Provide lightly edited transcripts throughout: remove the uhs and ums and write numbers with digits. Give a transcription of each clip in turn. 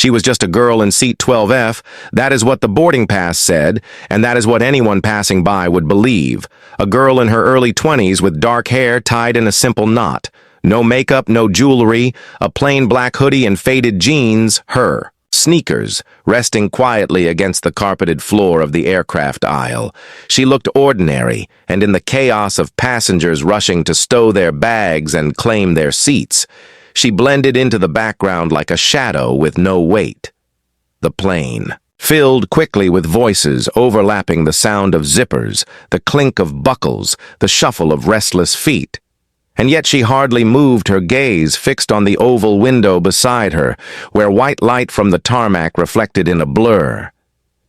She was just a girl in seat 12F. That is what the boarding pass said, and that is what anyone passing by would believe. A girl in her early 20s with dark hair tied in a simple knot. No makeup, no jewelry, a plain black hoodie and faded jeans, her. Sneakers, resting quietly against the carpeted floor of the aircraft aisle. She looked ordinary, and in the chaos of passengers rushing to stow their bags and claim their seats, she blended into the background like a shadow with no weight. The plane filled quickly with voices overlapping the sound of zippers, the clink of buckles, the shuffle of restless feet. And yet she hardly moved, her gaze fixed on the oval window beside her, where white light from the tarmac reflected in a blur.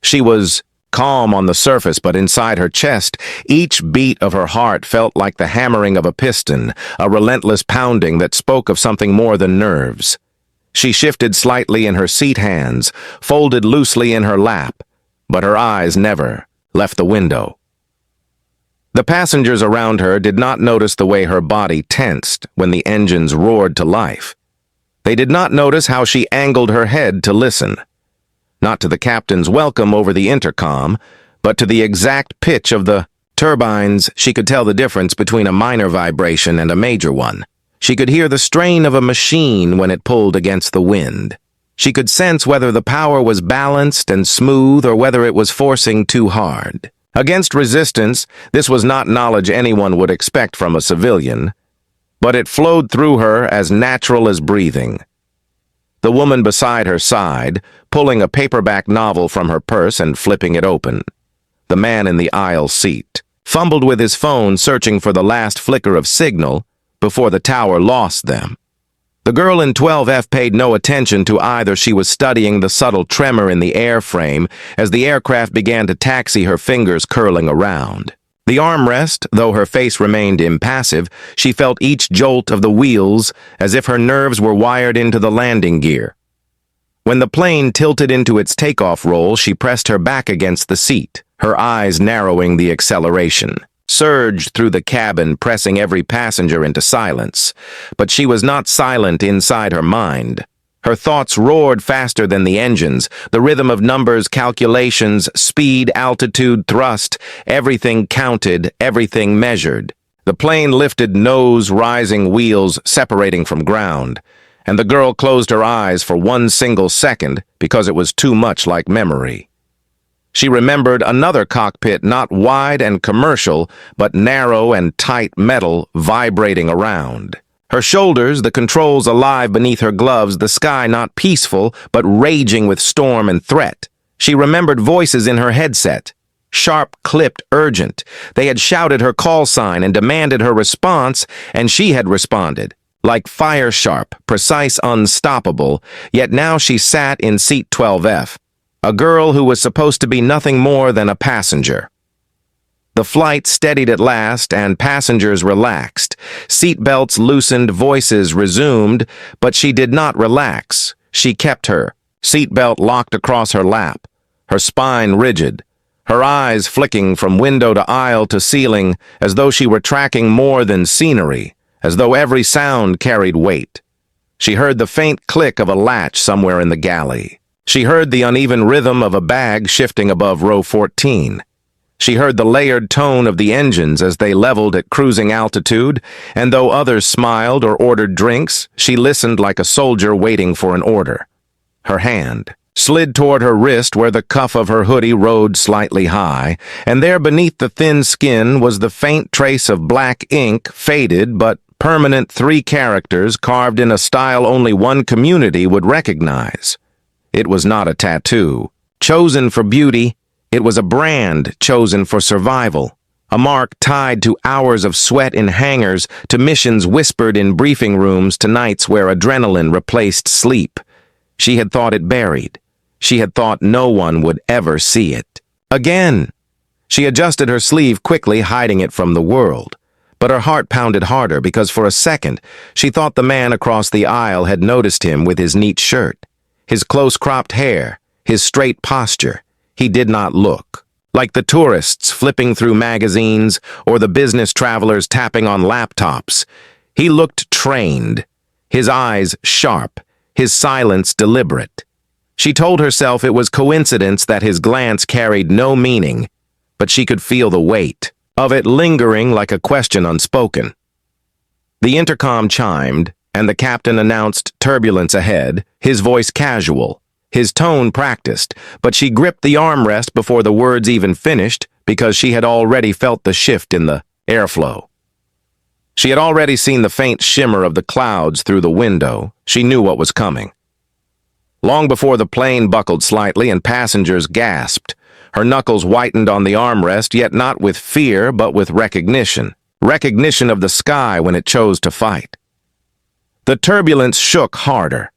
She was calm on the surface, but inside her chest, each beat of her heart felt like the hammering of a piston, a relentless pounding that spoke of something more than nerves. She shifted slightly in her seat hands, folded loosely in her lap, but her eyes never left the window. The passengers around her did not notice the way her body tensed when the engines roared to life. They did not notice how she angled her head to listen. Not to the captain's welcome over the intercom, but to the exact pitch of the turbines. She could tell the difference between a minor vibration and a major one. She could hear the strain of a machine when it pulled against the wind. She could sense whether the power was balanced and smooth or whether it was forcing too hard. Against resistance, this was not knowledge anyone would expect from a civilian, but it flowed through her as natural as breathing. The woman beside her sighed, pulling a paperback novel from her purse and flipping it open. The man in the aisle seat fumbled with his phone, searching for the last flicker of signal before the tower lost them. The girl in 12F paid no attention to either. She was studying the subtle tremor in the airframe as the aircraft began to taxi, her fingers curling around. The armrest, though her face remained impassive, she felt each jolt of the wheels as if her nerves were wired into the landing gear. When the plane tilted into its takeoff roll, she pressed her back against the seat, her eyes narrowing the acceleration. Surged through the cabin, pressing every passenger into silence. But she was not silent inside her mind. Her thoughts roared faster than the engines, the rhythm of numbers, calculations, speed, altitude, thrust, everything counted, everything measured. The plane lifted, nose rising, wheels separating from ground, and the girl closed her eyes for one single second because it was too much like memory. She remembered another cockpit, not wide and commercial, but narrow and tight metal, vibrating around. Her shoulders, the controls alive beneath her gloves, the sky not peaceful, but raging with storm and threat. She remembered voices in her headset, sharp, clipped, urgent. They had shouted her call sign and demanded her response, and she had responded. Like fire sharp, precise, unstoppable, yet now she sat in seat 12F. A girl who was supposed to be nothing more than a passenger. The flight steadied at last, and passengers relaxed. Seatbelts loosened, voices resumed, but she did not relax. She kept her seatbelt locked across her lap, her spine rigid, her eyes flicking from window to aisle to ceiling, as though she were tracking more than scenery, as though every sound carried weight. She heard the faint click of a latch somewhere in the galley. She heard the uneven rhythm of a bag shifting above row 14. She heard the layered tone of the engines as they leveled at cruising altitude, and though others smiled or ordered drinks, she listened like a soldier waiting for an order. Her hand slid toward her wrist where the cuff of her hoodie rode slightly high, and there beneath the thin skin was the faint trace of black ink, faded but permanent, 3 characters carved in a style only one community would recognize. It was not a tattoo, chosen for beauty. It was a brand chosen for survival, a mark tied to hours of sweat in hangars, to missions whispered in briefing rooms, to nights where adrenaline replaced sleep. She had thought it buried. She had thought no one would ever see it. Again! She adjusted her sleeve quickly, hiding it from the world. But her heart pounded harder because for a second she thought the man across the aisle had noticed him with his neat shirt, his close-cropped hair, his straight posture. He did not look like the tourists flipping through magazines or the business travelers tapping on laptops. He looked trained, his eyes sharp, his silence deliberate. She told herself it was coincidence that his glance carried no meaning, but she could feel the weight of it lingering like a question unspoken. The intercom chimed, and the captain announced turbulence ahead, his voice casual, his tone practiced, but she gripped the armrest before the words even finished because she had already felt the shift in the airflow. She had already seen the faint shimmer of the clouds through the window. She knew what was coming. Long before the plane buckled slightly and passengers gasped, her knuckles whitened on the armrest, yet not with fear but with recognition. Recognition of the sky when it chose to fight. The turbulence shook harder.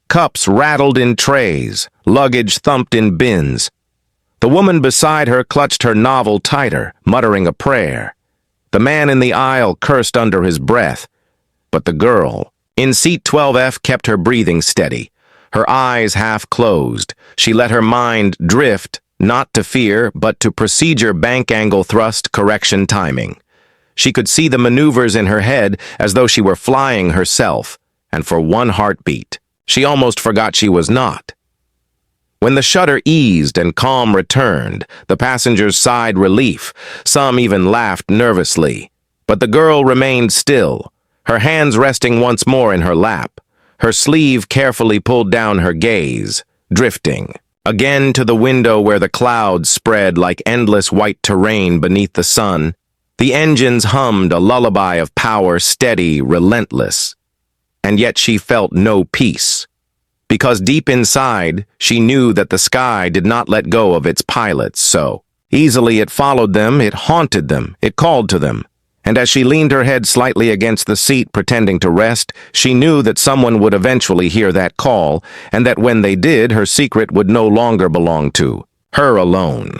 Cups rattled in trays, luggage thumped in bins. The woman beside her clutched her novel tighter, muttering a prayer. The man in the aisle cursed under his breath. But the girl, in seat 12F, kept her breathing steady. Her eyes half closed. She let her mind drift, not to fear, but to procedure bank angle thrust correction timing. She could see the maneuvers in her head as though she were flying herself, and for one heartbeat, she almost forgot she was not. When the shudder eased and calm returned, the passengers sighed relief. Some even laughed nervously. But the girl remained still, her hands resting once more in her lap, her sleeve carefully pulled down her gaze, drifting, again to the window where the clouds spread like endless white terrain beneath the sun. The engines hummed a lullaby of power, steady, relentless. And yet she felt no peace. Because deep inside, she knew that the sky did not let go of its pilots, so easily it followed them, it haunted them, it called to them. And as she leaned her head slightly against the seat pretending to rest, she knew that someone would eventually hear that call, and that when they did, her secret would no longer belong to her alone.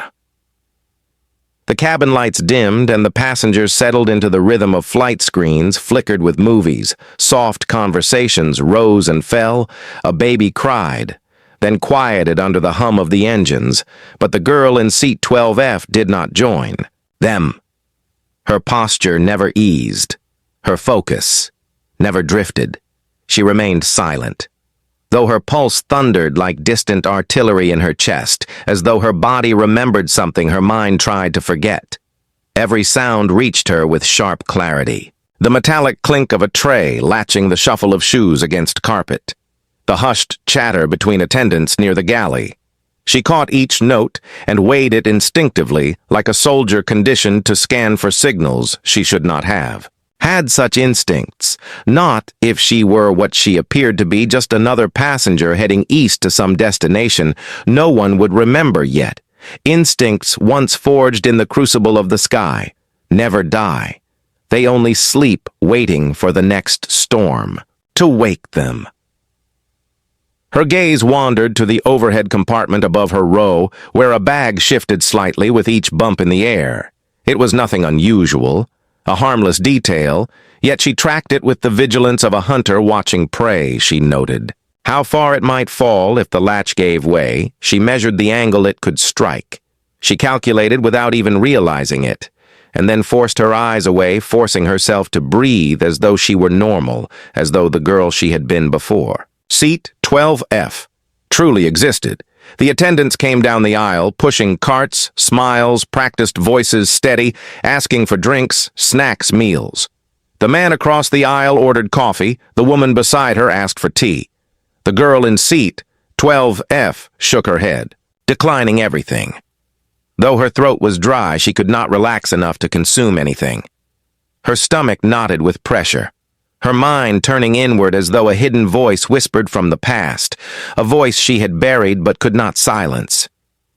The cabin lights dimmed and the passengers settled into the rhythm of flight screens flickered with movies. Soft conversations rose and fell. A baby cried, then quieted under the hum of the engines. But the girl in seat 12F did not join them. Her posture never eased. Her focus never drifted. She remained silent. Though her pulse thundered like distant artillery in her chest, as though her body remembered something her mind tried to forget. Every sound reached her with sharp clarity. The metallic clink of a tray latching the shuffle of shoes against carpet. The hushed chatter between attendants near the galley. She caught each note and weighed it instinctively like a soldier conditioned to scan for signals she should not have. Had such instincts, not if she were what she appeared to be, just another passenger heading east to some destination no one would remember yet. Instincts once forged in the crucible of the sky never die. They only sleep waiting for the next storm to wake them. Her gaze wandered to the overhead compartment above her row, where a bag shifted slightly with each bump in the air. It was nothing unusual. A harmless detail, yet she tracked it with the vigilance of a hunter watching prey, she noted. How far it might fall if the latch gave way, she measured the angle it could strike. She calculated without even realizing it, and then forced her eyes away, forcing herself to breathe as though she were normal, as though the girl she had been before. Seat 12F truly existed. The attendants came down the aisle, pushing carts, smiles, practiced voices steady, asking for drinks, snacks, meals. The man across the aisle ordered coffee. The woman beside her asked for tea. The girl in seat 12F shook her head, declining everything. Though her throat was dry, she could not relax enough to consume anything. Her stomach knotted with pressure. Her mind turning inward as though a hidden voice whispered from the past, a voice she had buried but could not silence.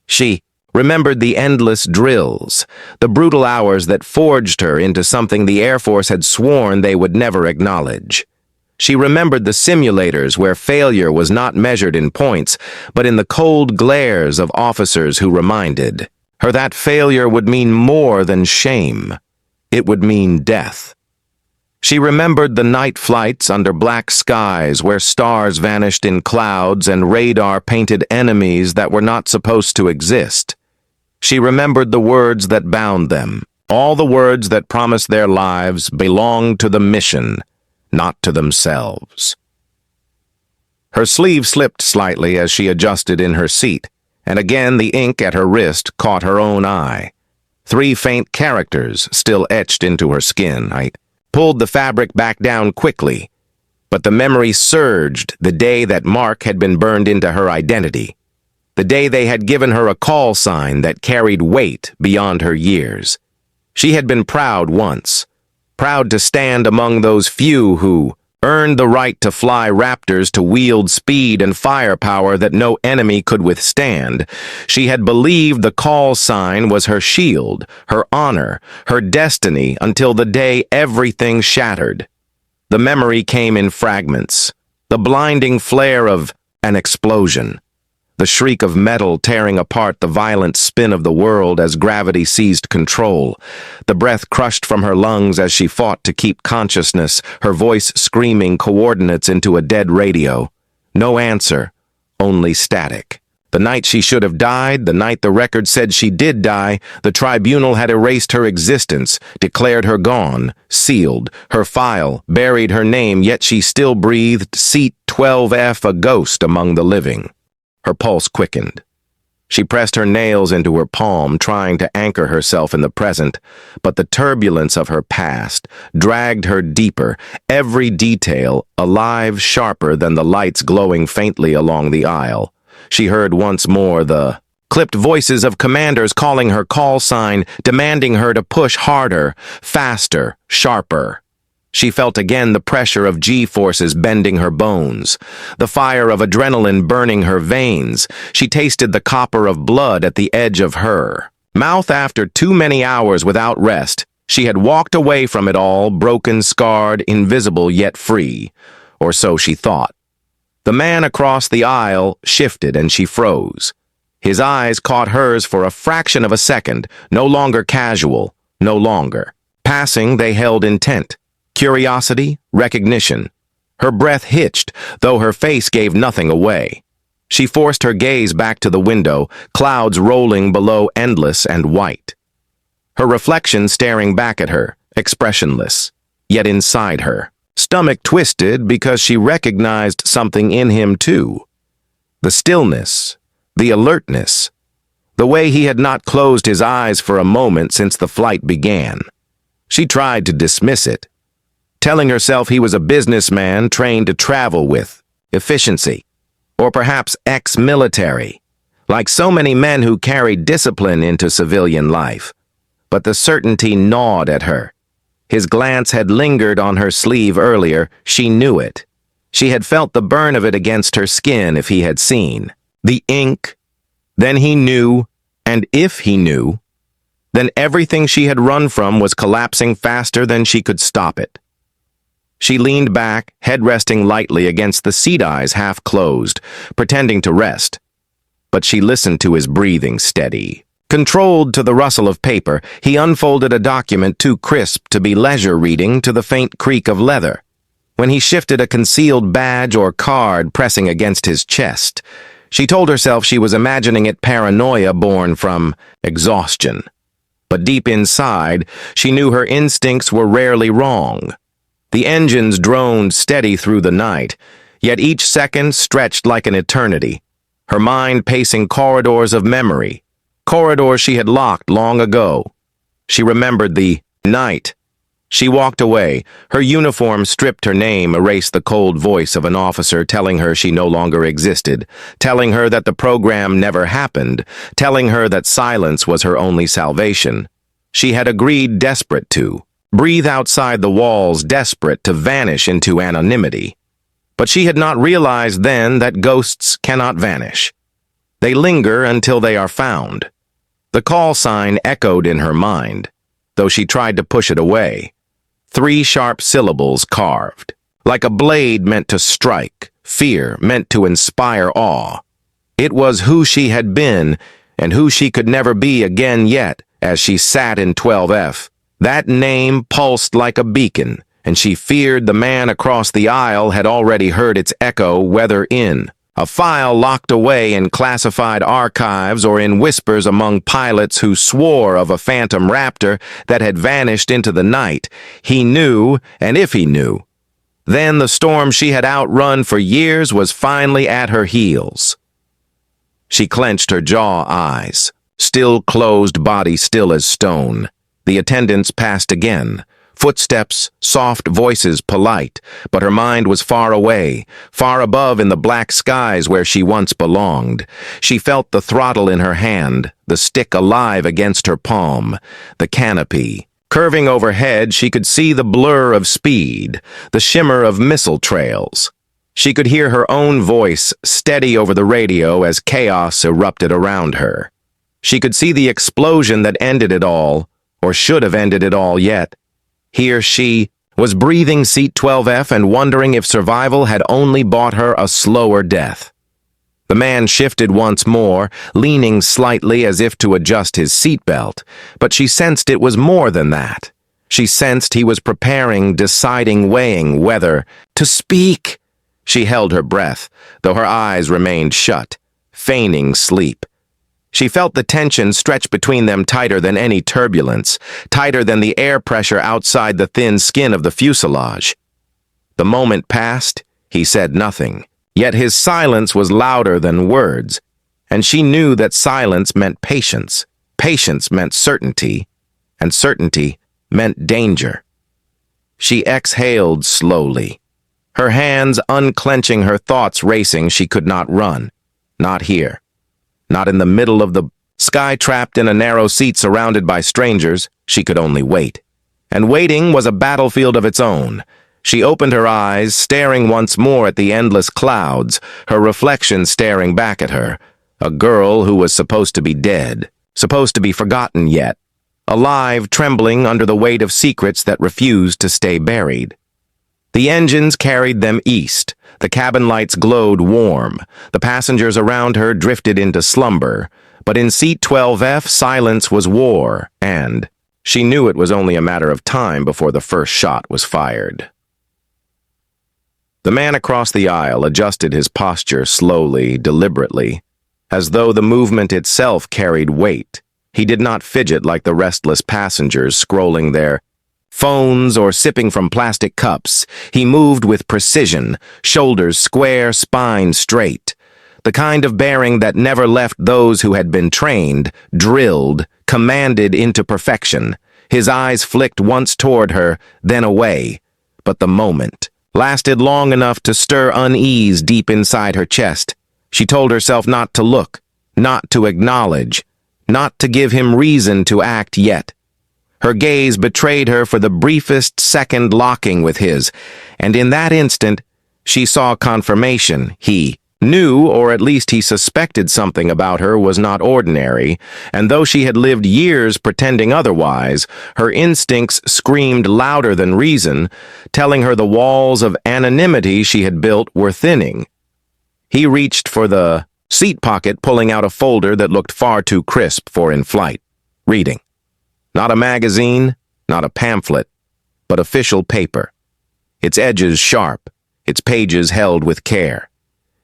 She remembered the endless drills, the brutal hours that forged her into something the Air Force had sworn they would never acknowledge. She remembered the simulators where failure was not measured in points, but in the cold glares of officers who reminded her that failure would mean more than shame. It would mean death. She remembered the night flights under black skies where stars vanished in clouds and radar painted enemies that were not supposed to exist. She remembered the words that bound them, all the words that promised their lives belonged to the mission, not to themselves. Her sleeve slipped slightly as she adjusted in her seat, and again the ink at her wrist caught her own eye. 3 faint characters still etched into her skin. I pulled the fabric back down quickly, but the memory surged the day that Mark had been burned into her identity. The day they had given her a call sign that carried weight beyond her years. She had been proud once, proud to stand among those few who earned the right to fly Raptors to wield speed and firepower that no enemy could withstand. She had believed the call sign was her shield, her honor, her destiny until the day everything shattered. The memory came in fragments, the blinding flare of an explosion, the shriek of metal tearing apart the violent spin of the world as gravity seized control, the breath crushed from her lungs as she fought to keep consciousness, her voice screaming coordinates into a dead radio. No answer, only static. The night she should have died, the night the record said she did die, the tribunal had erased her existence, declared her gone, sealed, her file, buried her name, yet she still breathed, seat 12F, a ghost among the living. Her pulse quickened. She pressed her nails into her palm, trying to anchor herself in the present, but the turbulence of her past dragged her deeper, every detail alive, sharper than the lights glowing faintly along the aisle. She heard once more the clipped voices of commanders calling her call sign, demanding her to push harder, faster, sharper. She felt again the pressure of G-forces bending her bones, the fire of adrenaline burning her veins. She tasted the copper of blood at the edge of her mouth after too many hours without rest. She had walked away from it all, broken, scarred, invisible, yet free. Or so she thought. The man across the aisle shifted and she froze. His eyes caught hers for a fraction of a second, no longer casual, no longer. Passing, they held intent. Curiosity, recognition. Her breath hitched, though her face gave nothing away. She forced her gaze back to the window, clouds rolling below, endless and white. Her reflection staring back at her, expressionless, yet inside her. Stomach twisted because she recognized something in him too. The stillness, the alertness, the way he had not closed his eyes for a moment since the flight began. She tried to dismiss it, telling herself he was a businessman trained to travel with efficiency, or perhaps ex-military, like so many men who carried discipline into civilian life. But the certainty gnawed at her. His glance had lingered on her sleeve earlier. She knew it. She had felt the burn of it against her skin if he had seen. The ink. Then he knew, and if he knew, then everything she had run from was collapsing faster than she could stop it. She leaned back, head resting lightly against the seat, eyes half closed, pretending to rest. But she listened to his breathing steady. Controlled to the rustle of paper, he unfolded a document too crisp to be leisure reading to the faint creak of leather. When he shifted a concealed badge or card pressing against his chest, she told herself she was imagining it paranoia born from exhaustion. But deep inside, she knew her instincts were rarely wrong. The engines droned steady through the night, yet each second stretched like an eternity, her mind pacing corridors of memory, corridors she had locked long ago. She remembered the night. She walked away, her uniform stripped, her name erased, the cold voice of an officer telling her she no longer existed, telling her that the program never happened, telling her that silence was her only salvation. She had agreed, desperate to breathe outside the walls, desperate to vanish into anonymity. But she had not realized then that ghosts cannot vanish. They linger until they are found. The call sign echoed in her mind, though she tried to push it away. 3 sharp syllables carved, like a blade meant to strike, fear meant to inspire awe. It was who she had been and who she could never be again yet as she sat in 12F. That name pulsed like a beacon, and she feared the man across the aisle had already heard its echo, whether in a file locked away in classified archives or in whispers among pilots who swore of a phantom Raptor that had vanished into the night. He knew, and if he knew, Then the storm she had outrun for years was finally at her heels. She clenched her jaw, eyes, still closed, body still as stone. The attendants passed again. Footsteps, soft voices, polite, but her mind was far away, far above in the black skies where she once belonged. She felt the throttle in her hand, the stick alive against her palm, the canopy. Curving overhead, she could see the blur of speed, the shimmer of missile trails. She could hear her own voice steady over the radio as chaos erupted around her. She could see the explosion that ended it all, or should have ended it all yet. Here she was breathing seat 12F and wondering if survival had only bought her a slower death. The man shifted once more, leaning slightly as if to adjust his seatbelt, but she sensed it was more than that. She sensed he was preparing, deciding, weighing whether to speak. She held her breath, though her eyes remained shut, feigning sleep. She felt the tension stretch between them tighter than any turbulence, tighter than the air pressure outside the thin skin of the fuselage. The moment passed, he said nothing, yet his silence was louder than words, and she knew that silence meant patience, patience meant certainty, and certainty meant danger. She exhaled slowly, her hands unclenching, her thoughts racing. She could not run, not here. Not in the middle of the sky, trapped in a narrow seat surrounded by strangers. She could only wait. And waiting was a battlefield of its own. She opened her eyes, staring once more at the endless clouds, her reflection staring back at her. A girl who was supposed to be dead, supposed to be forgotten yet, alive, trembling under the weight of secrets that refused to stay buried. The engines carried them east. The cabin lights glowed warm. The passengers around her drifted into slumber. But in seat 12F, silence was war, and she knew it was only a matter of time before the first shot was fired. The man across the aisle adjusted his posture slowly, deliberately, as though the movement itself carried weight. He did not fidget like the restless passengers scrolling their phones or sipping from plastic cups. He moved with precision, shoulders square, spine straight. The kind of bearing that never left those who had been trained, drilled, commanded into perfection. His eyes flicked once toward her, then away. But the moment lasted long enough to stir unease deep inside her chest. She told herself not to look, not to acknowledge, not to give him reason to act yet. Her gaze betrayed her for the briefest second, locking with his, and in that instant, she saw confirmation. He knew, or at least he suspected, something about her was not ordinary, and though she had lived years pretending otherwise, her instincts screamed louder than reason, telling her the walls of anonymity she had built were thinning. He reached for the seat pocket, pulling out a folder that looked far too crisp for in-flight reading. Not a magazine, not a pamphlet, but official paper. Its edges sharp, its pages held with care.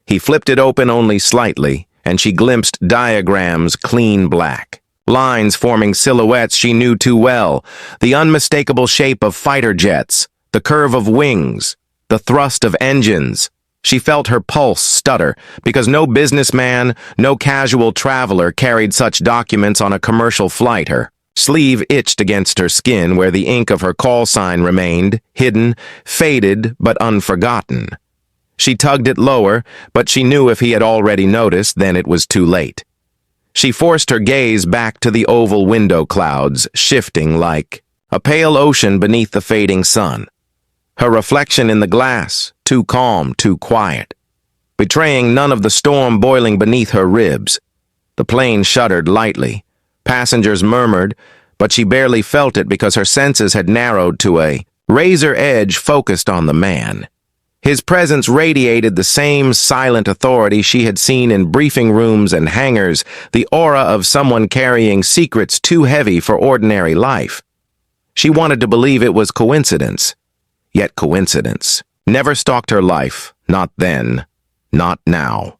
He flipped it open only slightly, and she glimpsed diagrams clean black. Lines forming silhouettes she knew too well, the unmistakable shape of fighter jets, the curve of wings, the thrust of engines. She felt her pulse stutter, because no businessman, no casual traveler carried such documents on a commercial flight. Her sleeve itched against her skin where the ink of her call sign remained, hidden, faded, but unforgotten. She tugged it lower, but she knew if he had already noticed, then it was too late. She forced her gaze back to the oval window clouds, shifting like a pale ocean beneath the fading sun. Her reflection in the glass, too calm, too quiet, betraying none of the storm boiling beneath her ribs. The plane shuddered lightly. Passengers murmured, but she barely felt it because her senses had narrowed to a razor edge focused on the man. His presence radiated the same silent authority she had seen in briefing rooms and hangars, the aura of someone carrying secrets too heavy for ordinary life. She wanted to believe it was coincidence. Yet coincidence never stalked her life, not then, not now.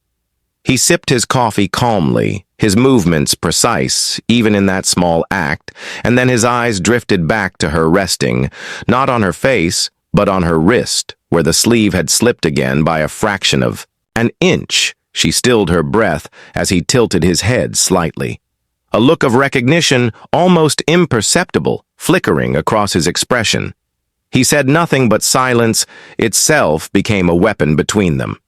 He sipped his coffee calmly, his movements precise, even in that small act, and then his eyes drifted back to her, resting, not on her face, but on her wrist, where the sleeve had slipped again by a fraction of an inch. She stilled her breath as he tilted his head slightly. A look of recognition, almost imperceptible, flickering across his expression. He said nothing, but silence itself became a weapon between them.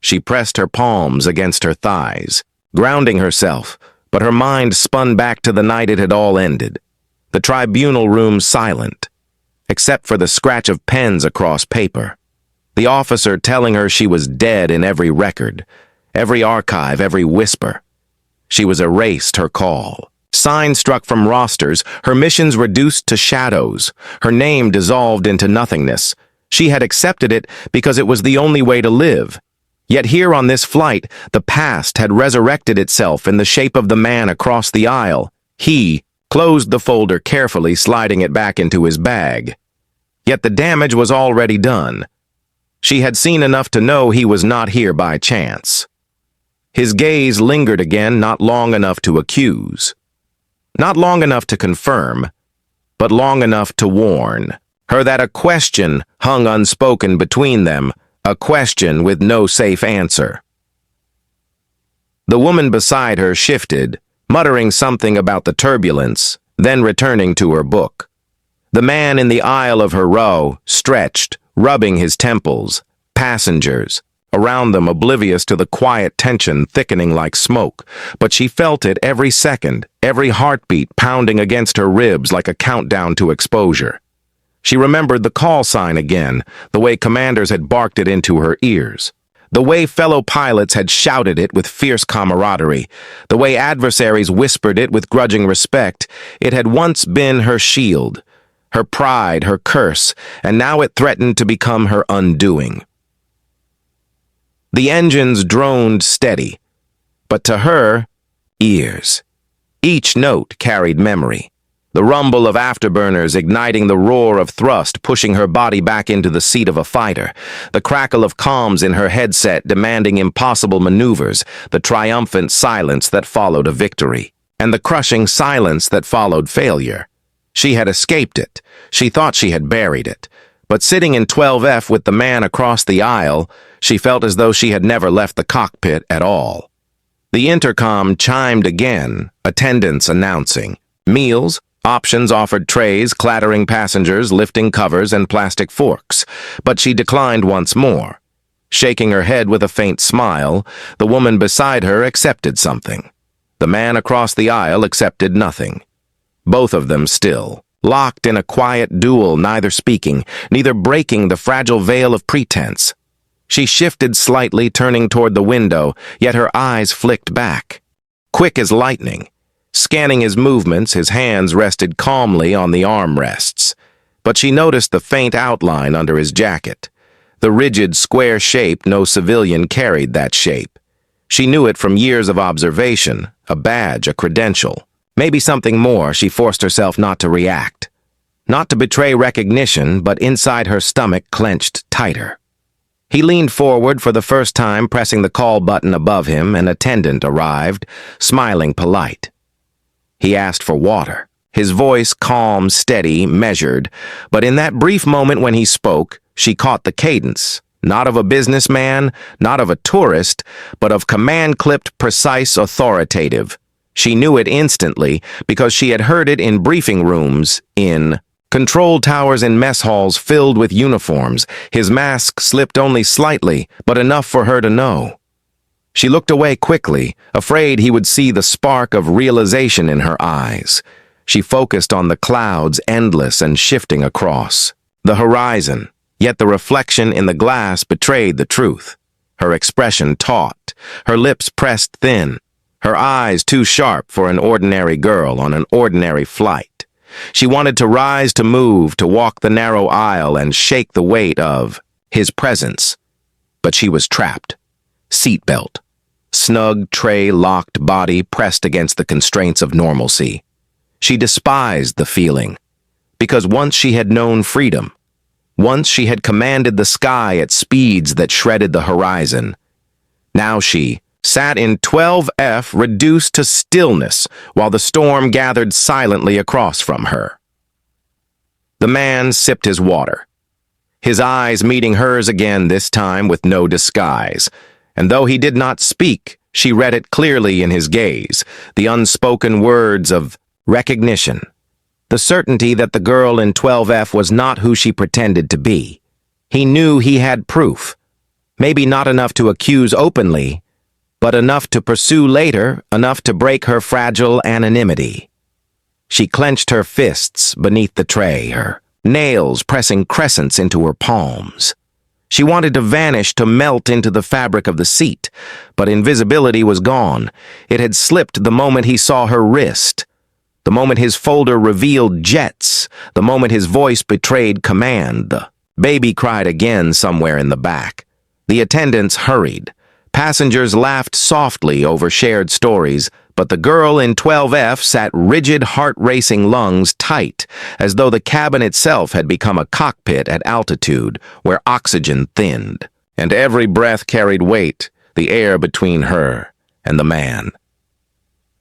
She pressed her palms against her thighs, grounding herself, but her mind spun back to the night it had all ended. The tribunal room silent, except for the scratch of pens across paper. The officer telling her she was dead in every record, every archive, every whisper. She was erased her call. Signs struck from rosters, her missions reduced to shadows, her name dissolved into nothingness. She had accepted it because it was the only way to live. Yet here on this flight, the past had resurrected itself in the shape of the man across the aisle. He closed the folder carefully, sliding it back into his bag. Yet the damage was already done. She had seen enough to know he was not here by chance. His gaze lingered again, not long enough to accuse. Not long enough to confirm, but long enough to warn her that a question hung unspoken between them, a question with no safe answer. The woman beside her shifted, muttering something about the turbulence, then returning to her book. The man in the aisle of her row stretched, rubbing his temples. Passengers around them oblivious to the quiet tension thickening like smoke, but she felt it every second, every heartbeat pounding against her ribs like a countdown to exposure. She remembered the call sign again, the way commanders had barked it into her ears, the way fellow pilots had shouted it with fierce camaraderie, the way adversaries whispered it with grudging respect. It had once been her shield, her pride, her curse, and now it threatened to become her undoing. The engines droned steady, but to her, ears. Each note carried memory. The rumble of afterburners igniting the roar of thrust pushing her body back into the seat of a fighter, the crackle of comms in her headset demanding impossible maneuvers, the triumphant silence that followed a victory, and the crushing silence that followed failure. She had escaped it. She thought she had buried it. But sitting in 12F with the man across the aisle, she felt as though she had never left the cockpit at all. The intercom chimed again, attendants announcing. Meals, options offered trays, clattering passengers, lifting covers and plastic forks. But she declined once more. Shaking her head with a faint smile, the woman beside her accepted something. The man across the aisle accepted nothing. Both of them still, locked in a quiet duel, neither speaking, neither breaking the fragile veil of pretense. She shifted slightly, turning toward the window, yet her eyes flicked back. Quick as lightning. Scanning his movements, his hands rested calmly on the armrests. But she noticed the faint outline under his jacket. The rigid, square shape, no civilian carried that shape. She knew it from years of observation, a badge, a credential. Maybe something more. She forced herself not to react. Not to betray recognition, but inside her stomach clenched tighter. He leaned forward for the first time, pressing the call button above him. An attendant arrived, smiling polite. He asked for water. His voice calm, steady, measured, but in that brief moment when he spoke, she caught the cadence, not of a businessman, not of a tourist, but of command-clipped, precise, authoritative. She knew it instantly because she had heard it in briefing rooms, in control towers and mess halls filled with uniforms. His mask slipped only slightly, but enough for her to know. She looked away quickly, afraid he would see the spark of realization in her eyes. She focused on the clouds, endless and shifting across the horizon, yet the reflection in the glass betrayed the truth. Her expression taut, her lips pressed thin, her eyes too sharp for an ordinary girl on an ordinary flight. She wanted to rise, to move, to walk the narrow aisle and shake the weight of his presence. But she was trapped. Seatbelt. Snug, tray-locked body pressed against the constraints of normalcy. She despised the feeling, because once she had known freedom. Once she had commanded the sky at speeds that shredded the horizon. Now she sat in 12F, reduced to stillness, while the storm gathered silently across from her. The man sipped his water. his eyes meeting hers again, this time with no disguise. And though he did not speak, she read it clearly in his gaze, the unspoken words of recognition, the certainty that the girl in 12F was not who she pretended to be. He knew he had proof, maybe not enough to accuse openly, but enough to pursue later, enough to break her fragile anonymity. She clenched her fists beneath the tray, her nails pressing crescents into her palms. She wanted to vanish, to melt into the fabric of the seat, but invisibility was gone. It had slipped the moment he saw her wrist, the moment his folder revealed jets, the moment his voice betrayed command. The baby cried again somewhere in the back. The attendants hurried. Passengers laughed softly over shared stories, but the girl in 12F sat rigid, heart-racing lungs tight, as though the cabin itself had become a cockpit at altitude where oxygen thinned, and every breath carried weight, the air between her and the man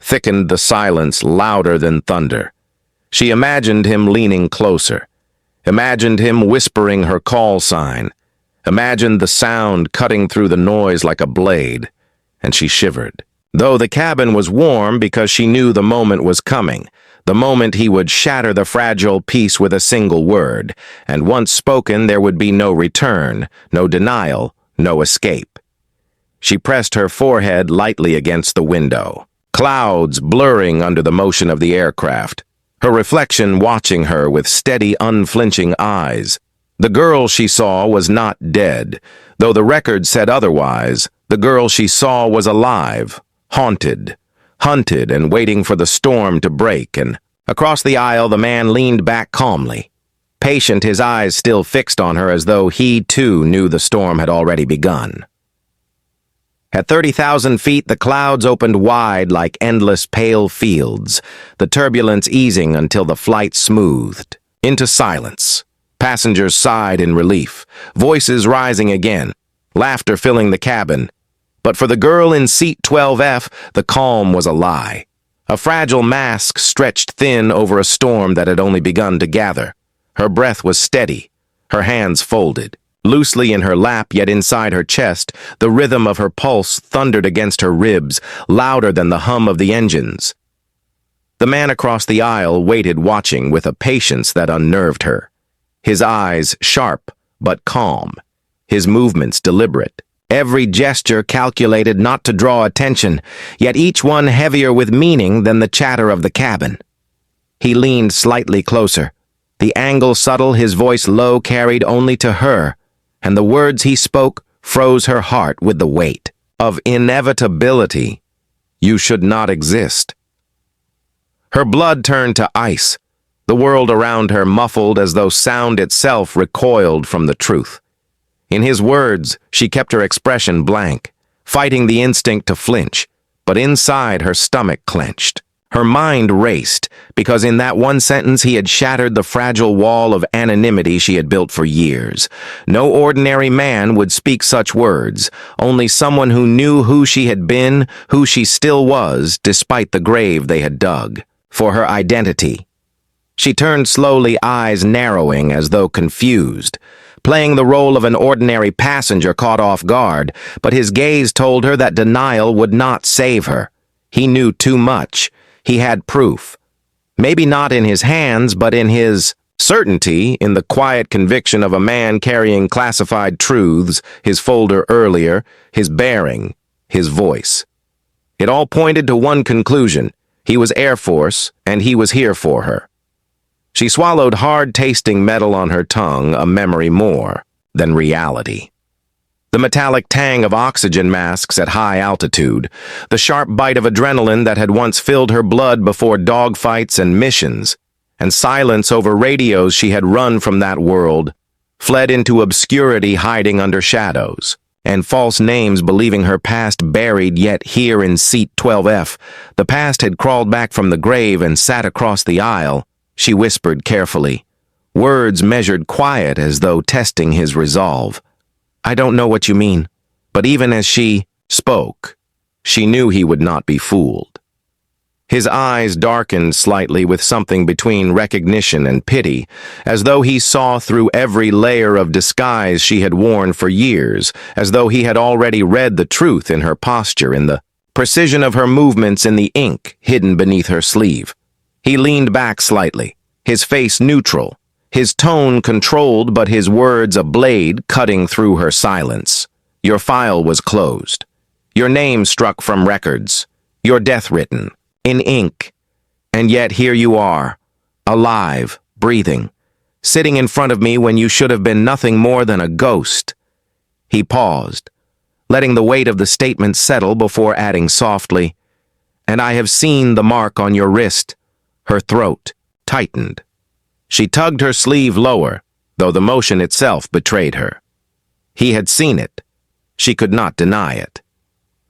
thickened the silence louder than thunder. She imagined him leaning closer, imagined him whispering her call sign, imagined the sound cutting through the noise like a blade, and she shivered. Though the cabin was warm because she knew the moment was coming, the moment he would shatter the fragile peace with a single word, and once spoken there would be no return, no denial, no escape. She pressed her forehead lightly against the window, clouds blurring under the motion of the aircraft, her reflection watching her with steady, unflinching eyes. The girl she saw was not dead, though the record said otherwise. The girl she saw was alive, haunted, hunted, and waiting for the storm to break. And across the aisle the man leaned back calmly, patient, his eyes still fixed on her as though he, too, knew the storm had already begun. At 30,000 feet, the clouds opened wide like endless pale fields, the turbulence easing until the flight smoothed into silence. Passengers sighed in relief, voices rising again, laughter filling the cabin. But for the girl in seat 12F, the calm was a lie. A fragile mask stretched thin over a storm that had only begun to gather. Her breath was steady, her hands folded. Loosely in her lap, yet inside her chest, the rhythm of her pulse thundered against her ribs, louder than the hum of the engines. The man across the aisle waited, watching with a patience that unnerved her. His eyes sharp but calm, his movements deliberate, every gesture calculated not to draw attention, yet each one heavier with meaning than the chatter of the cabin. He leaned slightly closer, the angle subtle, his voice low, carried only to her, and the words he spoke froze her heart with the weight of inevitability. You should not exist. Her blood turned to ice, the world around her muffled as though sound itself recoiled from the truth. In his words, she kept her expression blank, fighting the instinct to flinch, but inside her stomach clenched. Her mind raced, because in that one sentence he had shattered the fragile wall of anonymity she had built for years. No ordinary man would speak such words, only someone who knew who she had been, who she still was, despite the grave they had dug, for her identity. She turned slowly, eyes narrowing as though confused, playing the role of an ordinary passenger caught off guard, but his gaze told her that denial would not save her. He knew too much. He had proof. Maybe not in his hands, but in his certainty, in the quiet conviction of a man carrying classified truths, his folder earlier, his bearing, his voice. It all pointed to one conclusion. He was Air Force, and he was here for her. She swallowed hard-tasting metal on her tongue, a memory more than reality. The metallic tang of oxygen masks at high altitude, the sharp bite of adrenaline that had once filled her blood before dogfights and missions, and silence over radios she had run from that world, fled into obscurity hiding under shadows, and false names believing her past buried yet here in seat 12F. The past had crawled back from the grave and sat across the aisle. She whispered carefully, words measured quiet as though testing his resolve. I don't know what you mean, but even as she spoke, she knew he would not be fooled. His eyes darkened slightly with something between recognition and pity, as though he saw through every layer of disguise she had worn for years, as though he had already read the truth in her posture, in the precision of her movements, in the ink hidden beneath her sleeve. He leaned back slightly, his face neutral, his tone controlled but his words a blade cutting through her silence. Your file was closed. Your name struck from records. Your death written. In ink. And yet here you are, alive, breathing, sitting in front of me when you should have been nothing more than a ghost. He paused, letting the weight of the statement settle before adding softly, "And I have seen the mark on your wrist." Her throat tightened. She tugged her sleeve lower, though the motion itself betrayed her. He had seen it. She could not deny it.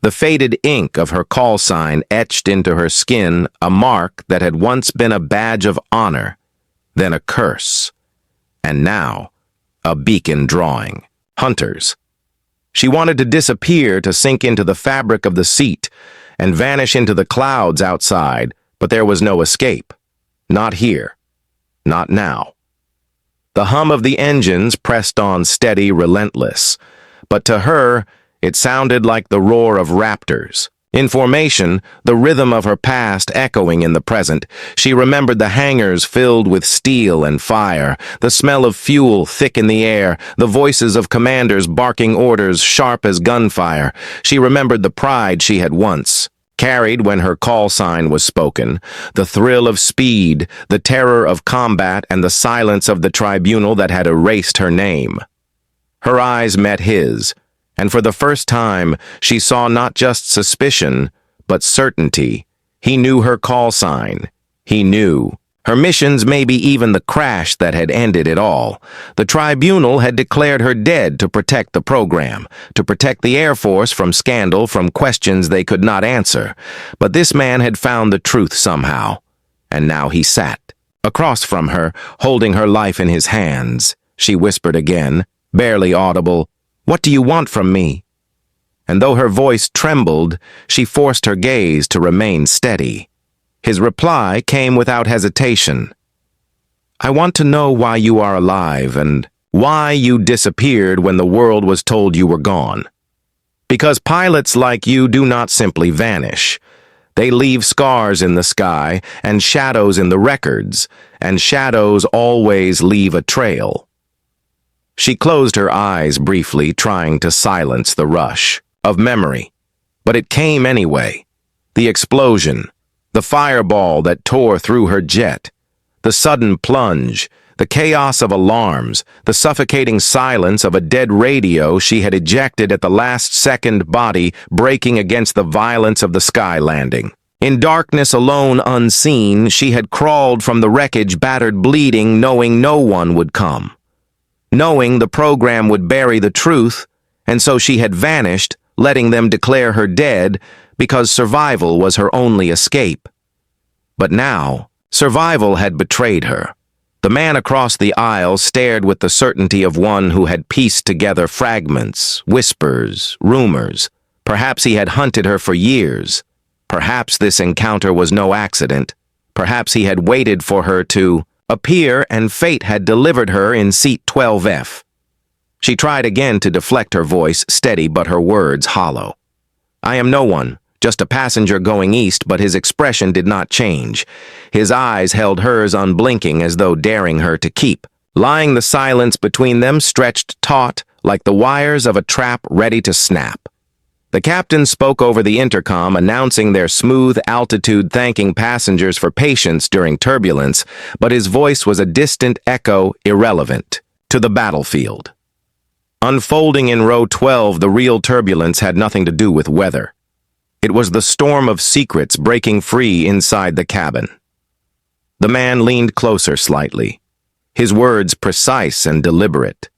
The faded ink of her call sign etched into her skin a mark that had once been a badge of honor, then a curse, and now a beacon drawing. Hunters. She wanted to disappear, to sink into the fabric of the seat and vanish into the clouds outside, but there was no escape. Not here. Not now. The hum of the engines pressed on steady, relentless, but to her, it sounded like the roar of raptors. In formation, the rhythm of her past echoing in the present, she remembered the hangars filled with steel and fire, the smell of fuel thick in the air, the voices of commanders barking orders sharp as gunfire. She remembered the pride she had once carried when her call sign was spoken, the thrill of speed, the terror of combat, and the silence of the tribunal that had erased her name. Her eyes met his, and for the first time, she saw not just suspicion, but certainty. He knew her call sign. He knew. Her missions, maybe even the crash that had ended it all. The tribunal had declared her dead to protect the program, to protect the Air Force from scandal, from questions they could not answer. But this man had found the truth somehow, and now he sat across from her, holding her life in his hands. She whispered again, barely audible, "What do you want from me?" And though her voice trembled, she forced her gaze to remain steady. His reply came without hesitation. "I want to know why you are alive and why you disappeared when the world was told you were gone. Because pilots like you do not simply vanish. They leave scars in the sky and shadows in the records, and shadows always leave a trail." She closed her eyes briefly, trying to silence the rush of memory. But it came anyway. The explosion, the fireball that tore through her jet, the sudden plunge, the chaos of alarms, the suffocating silence of a dead radio she had ejected at the last second, body breaking against the violence of the sky landing. In darkness alone, unseen, she had crawled from the wreckage, battered, bleeding, knowing no one would come. Knowing the program would bury the truth, and so she had vanished, letting them declare her dead, because survival was her only escape. But now, survival had betrayed her. The man across the aisle stared with the certainty of one who had pieced together fragments, whispers, rumors. Perhaps he had hunted her for years. Perhaps this encounter was no accident. Perhaps he had waited for her to appear, and fate had delivered her in seat 12F. She tried again to deflect, her voice steady but her words hollow. "I am no one, just a passenger going east," but his expression did not change. His eyes held hers unblinking, as though daring her to keep. Lying, the silence between them stretched taut, like the wires of a trap ready to snap. The captain spoke over the intercom, announcing their smooth altitude, thanking passengers for patience during turbulence, but his voice was a distant echo, irrelevant to the battlefield. Unfolding in row 12, the real turbulence had nothing to do with weather. It was the storm of secrets breaking free inside the cabin. The man leaned closer slightly, his words precise and deliberate.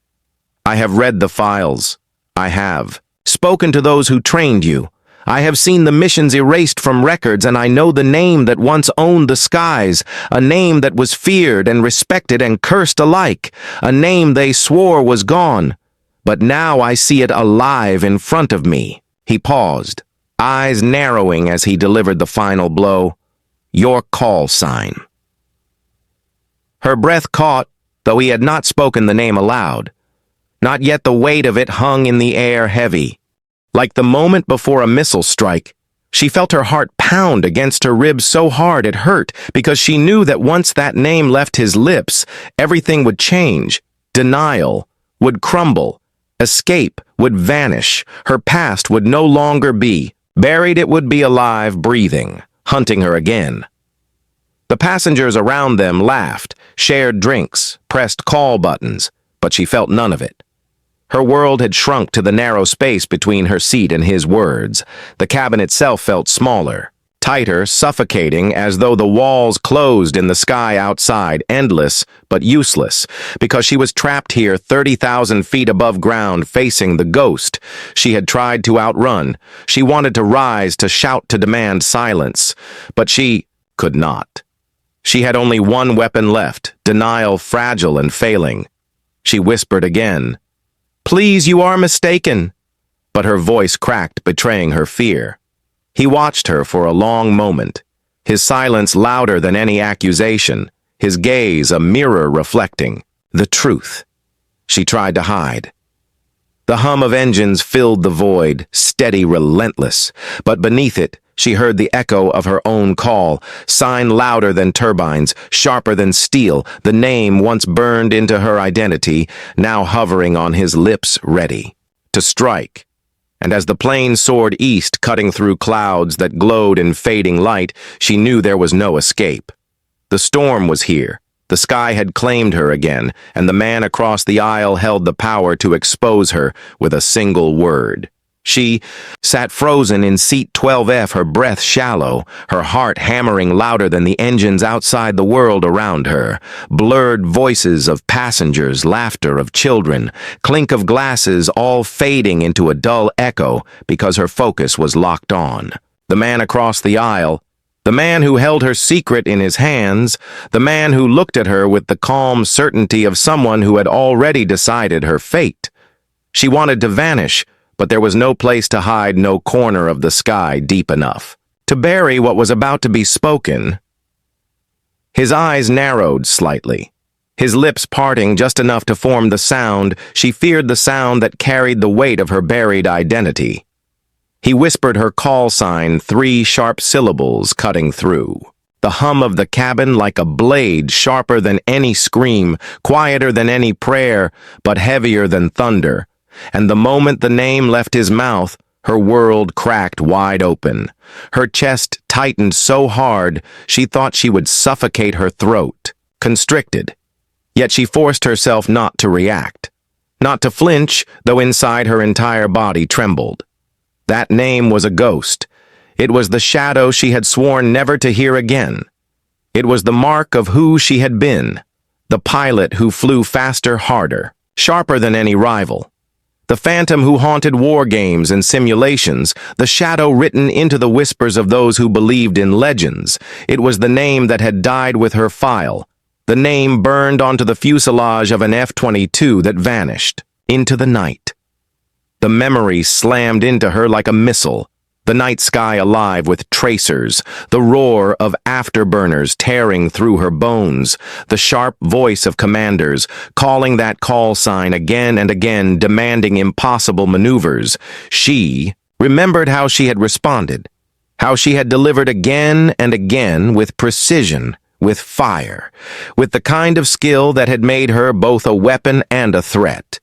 "I have read the files. I have spoken to those who trained you. I have seen the missions erased from records, and I know the name that once owned the skies, a name that was feared and respected and cursed alike, a name they swore was gone. But now I see it alive in front of me." He paused, eyes narrowing as he delivered the final blow. Your call sign. Her breath caught, though he had not spoken the name aloud. Not yet the weight of it hung in the air heavy. Like the moment before a missile strike, she felt her heart pound against her ribs so hard it hurt, because she knew that once that name left his lips, everything would change. Denial would crumble. Escape would vanish. Her past would no longer be. Buried, it would be alive, breathing, hunting her again. The passengers around them laughed, shared drinks, pressed call buttons, but she felt none of it. Her world had shrunk to the narrow space between her seat and his words. The cabin itself felt smaller, tighter, suffocating, as though the walls closed in the sky outside, endless but useless, because she was trapped here 30,000 feet above ground, facing the ghost she had tried to outrun. She wanted to rise, to shout, to demand silence, but she could not. She had only one weapon left, denial, fragile and failing. She whispered again, "Please, you are mistaken." But her voice cracked, betraying her fear. He watched her for a long moment, his silence louder than any accusation, his gaze a mirror reflecting the truth she tried to hide. The hum of engines filled the void, steady, relentless, but beneath it, she heard the echo of her own call, sign louder than turbines, sharper than steel, the name once burned into her identity, now hovering on his lips, ready to strike. And as the plane soared east, cutting through clouds that glowed in fading light, she knew there was no escape. The storm was here. The sky had claimed her again, and the man across the aisle held the power to expose her with a single word. She sat frozen in seat 12F, her breath shallow, her heart hammering louder than the engines outside the world around her. Blurred voices of passengers, laughter of children, clink of glasses, all fading into a dull echo because her focus was locked on. The man across the aisle, the man who held her secret in his hands, the man who looked at her with the calm certainty of someone who had already decided her fate. She wanted to vanish, but there was no place to hide, no corner of the sky deep enough to bury what was about to be spoken. His eyes narrowed slightly, his lips parting just enough to form the sound. She feared the sound that carried the weight of her buried identity. He whispered her call sign, 3 sharp syllables cutting through. The hum of the cabin like a blade, sharper than any scream, quieter than any prayer, but heavier than thunder. And the moment the name left his mouth, her world cracked wide open. Her chest tightened so hard she thought she would suffocate her throat, constricted. Yet she forced herself not to react, not to flinch, though inside her entire body trembled. That name was a ghost. It was the shadow she had sworn never to hear again. It was the mark of who she had been, the pilot who flew faster, harder, sharper than any rival. The phantom who haunted war games and simulations, the shadow written into the whispers of those who believed in legends. It was the name that had died with her file, the name burned onto the fuselage of an F-22 that vanished into the night. The memory slammed into her like a missile, the night sky alive with tracers, the roar of afterburners tearing through her bones, the sharp voice of commanders, calling that call sign again and again, demanding impossible maneuvers. She remembered how she had responded, how she had delivered again and again with precision, with fire, with the kind of skill that had made her both a weapon and a threat.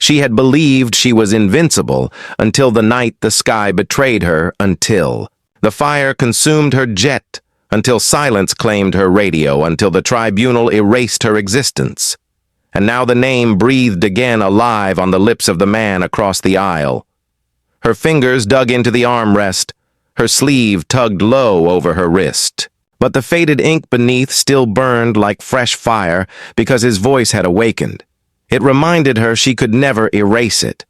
She had believed she was invincible until the night the sky betrayed her, until the fire consumed her jet, until silence claimed her radio, until the tribunal erased her existence. And now the name breathed again alive on the lips of the man across the aisle. Her fingers dug into the armrest, her sleeve tugged low over her wrist. But the faded ink beneath still burned like fresh fire because his voice had awakened. It reminded her she could never erase it.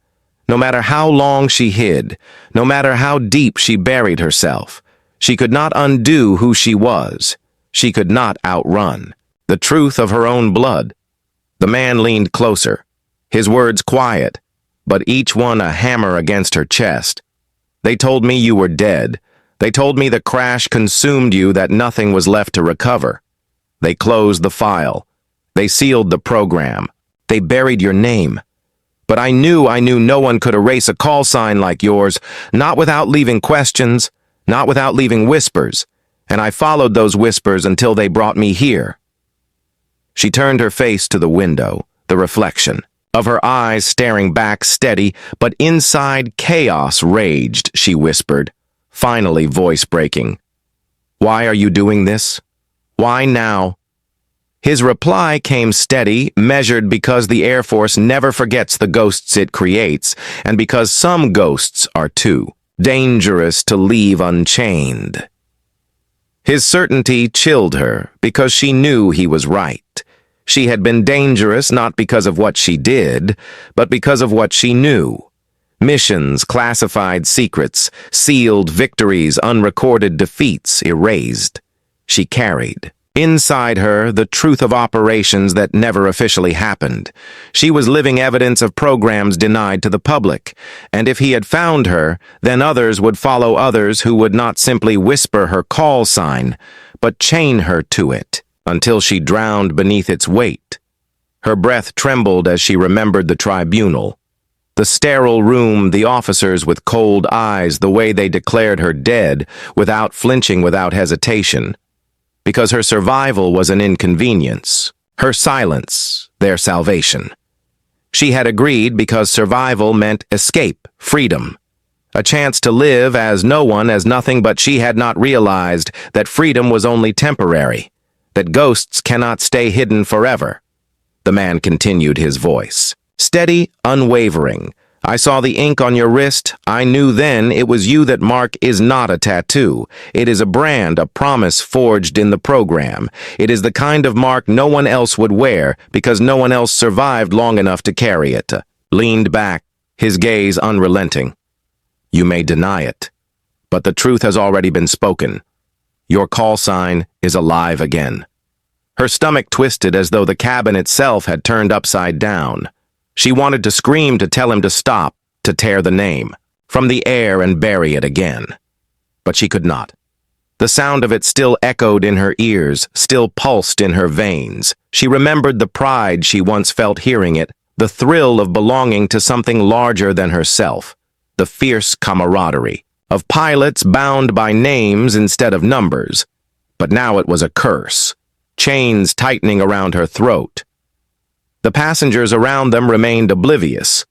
No matter how long she hid, no matter how deep she buried herself, she could not undo who she was. She could not outrun the truth of her own blood. The man leaned closer, his words quiet, but each one a hammer against her chest. "They told me you were dead. They told me the crash consumed you, that nothing was left to recover. They closed the file. They sealed the program. They buried your name. But I knew no one could erase a call sign like yours, not without leaving questions, not without leaving whispers, and I followed those whispers until they brought me here." She turned her face to the window, the reflection of her eyes staring back steady, but inside chaos raged, she whispered, finally voice breaking. "Why are you doing this? Why now?" His reply came steady, measured, because the Air Force never forgets the ghosts it creates, and because some ghosts are too dangerous to leave unchained. His certainty chilled her because she knew he was right. She had been dangerous not because of what she did, but because of what she knew. Missions, classified secrets, sealed victories, unrecorded defeats erased. She carried inside her the truth of operations that never officially happened. She was living evidence of programs denied to the public, and if he had found her, then others would follow others who would not simply whisper her call sign, but chain her to it until she drowned beneath its weight. Her breath trembled as she remembered the tribunal. The sterile room, the officers with cold eyes, the way they declared her dead, without flinching, without hesitation. Because her survival was an inconvenience, her silence, their salvation. She had agreed because survival meant escape, freedom. A chance to live as no one, as nothing, but she had not realized that freedom was only temporary, that ghosts cannot stay hidden forever. The man continued, his voice steady, unwavering. "I saw the ink on your wrist. I knew then it was you. That mark is not a tattoo. It is a brand, a promise forged in the program. It is the kind of mark no one else would wear because no one else survived long enough to carry it." Leaned back, his gaze unrelenting. "You may deny it, but the truth has already been spoken. Your call sign is alive again." Her stomach twisted as though the cabin itself had turned upside down. She wanted to scream, to tell him to stop, to tear the name from the air and bury it again. But she could not. The sound of it still echoed in her ears, still pulsed in her veins. She remembered the pride she once felt hearing it, the thrill of belonging to something larger than herself, the fierce camaraderie of pilots bound by names instead of numbers. But now it was a curse, chains tightening around her throat. The passengers around them remained oblivious.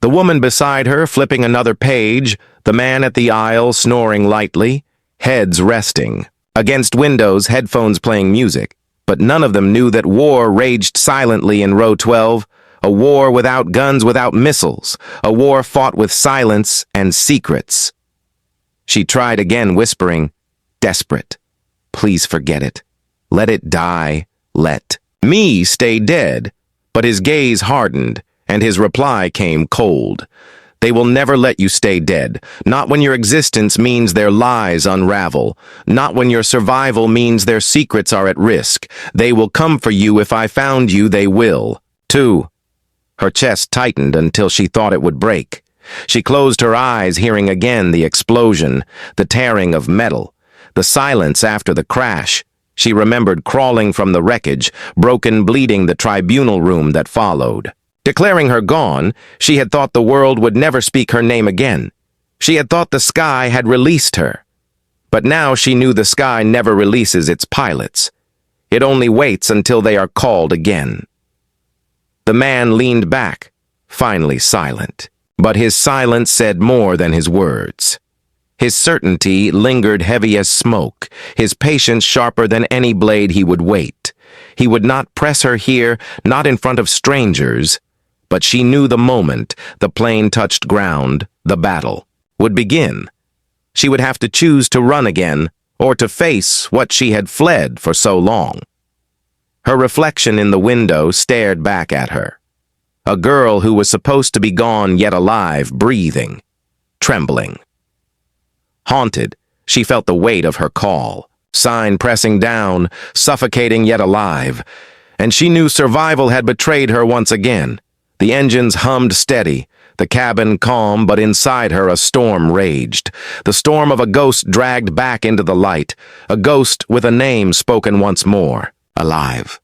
The woman beside her flipping another page, the man at the aisle snoring lightly, heads resting, against windows, headphones playing music. But none of them knew that war raged silently in row 12, a war without guns, without missiles, a war fought with silence and secrets. She tried again, whispering, desperate, "Please forget it. Let it die. Let me stay dead." But his gaze hardened, and his reply came cold. "They will never let you stay dead, not when your existence means their lies unravel, not when your survival means their secrets are at risk. They will come for you. If I found you, they will, too." Her chest tightened until she thought it would break. She closed her eyes, hearing again the explosion, the tearing of metal, the silence after the crash. She remembered crawling from the wreckage, broken, bleeding, the tribunal room that followed. Declaring her gone, she had thought the world would never speak her name again. She had thought the sky had released her. But now she knew the sky never releases its pilots. It only waits until they are called again. The man leaned back, finally silent. But his silence said more than his words. His certainty lingered heavy as smoke, his patience sharper than any blade. He would wait. He would not press her here, not in front of strangers. But she knew the moment the plane touched ground, the battle would begin. She would have to choose to run again, or to face what she had fled for so long. Her reflection in the window stared back at her. A girl who was supposed to be gone yet alive, breathing, trembling. Haunted, she felt the weight of her call, sign pressing down, suffocating yet alive. And she knew survival had betrayed her once again. The engines hummed steady, The cabin calm, but inside her a storm raged. The storm of a ghost dragged back into the light. A ghost with a name spoken once more. Alive.